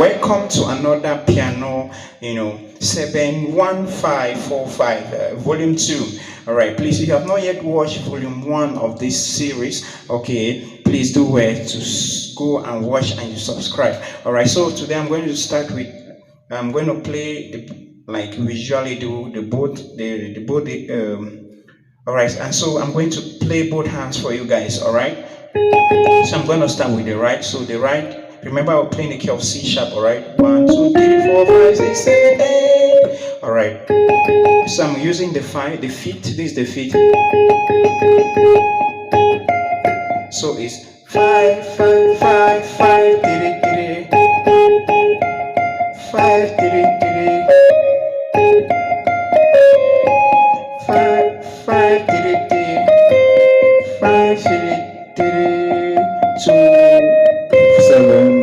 welcome to another piano, 71545, volume 2. All right, please, if you have not yet watched volume 1 of this series, okay, please do well to go and watch and you subscribe. All right, so today I'm going to start with, I'm going to play like we usually do all right, and so I'm going to play both hands for you guys. All right, so I'm going to start with the right. So the right, remember we're playing the key of C sharp. All right, 1 2 3 4 5 6 7 8. All right, so I'm using the feet. This is the feet. So it's 5 5 5 5 3 3 5 3 3 5 5 3 3 5 3 3 2 7.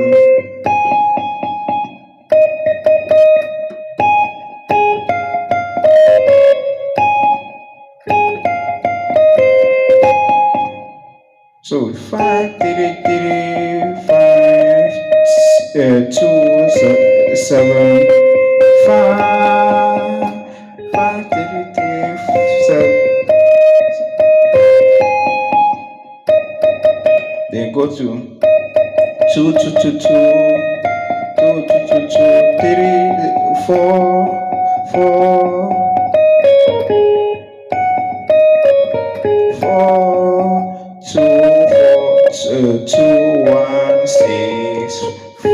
So 5 3 3 5 2 7 5 5 3 3 7. Then go to 2 2 2 2 2 2 2 2 3 4 4 4 2 2 1 6 5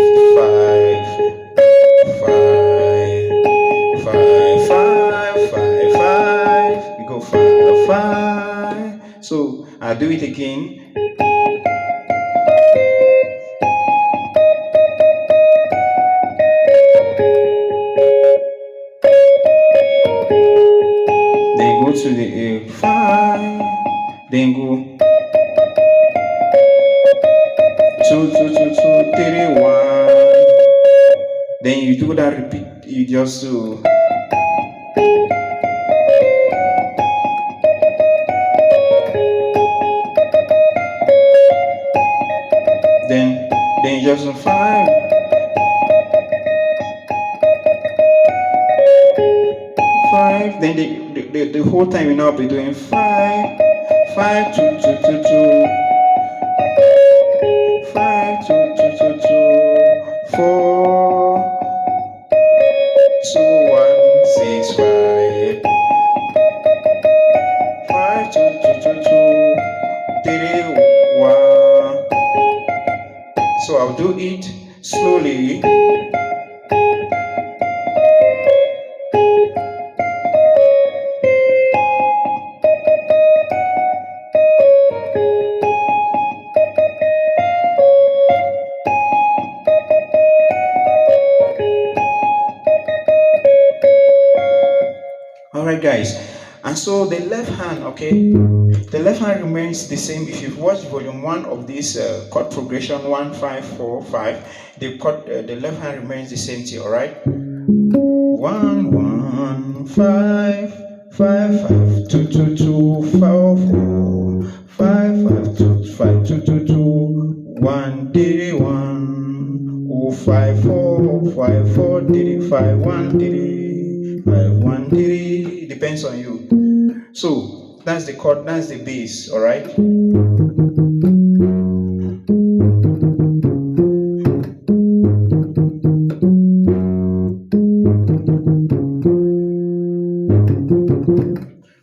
5 5 5 5 5. We go 5 5. So I'll do it again. Then go to the 5. Then go 2 2 2 2 3 1. Then you do that repeat. You just do. Then you just do 5. 5. Then the whole time you now be doing 5 5 2 2 2 2 5 2 2 2 2 4 2 1 6 5 5 2 2 2 2 3 1. So I'll do it slowly. Alright guys, and so the left hand, okay, the left hand remains the same. If you've watched volume 1 of this chord progression 1 5 4 5, the left hand remains the same thing. Alright, 1 1 5 5 5 2 2 2 4 4 5 5 2 5 2 2 2 1 3 1 oh 5 4 5 4 3 5 1 3 5 1 3. Depends on you. So that's the chord, that's the bass. All right.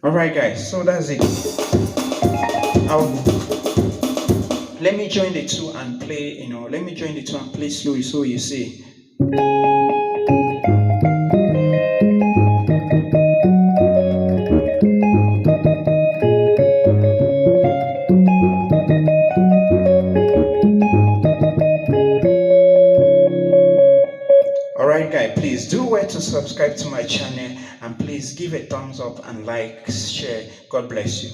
All right, guys. So that's it. Let me join the two and play. Let me join the two and play slowly so you see. Alright guys, please do well to subscribe to my channel and please give a thumbs up and like, share. God bless you.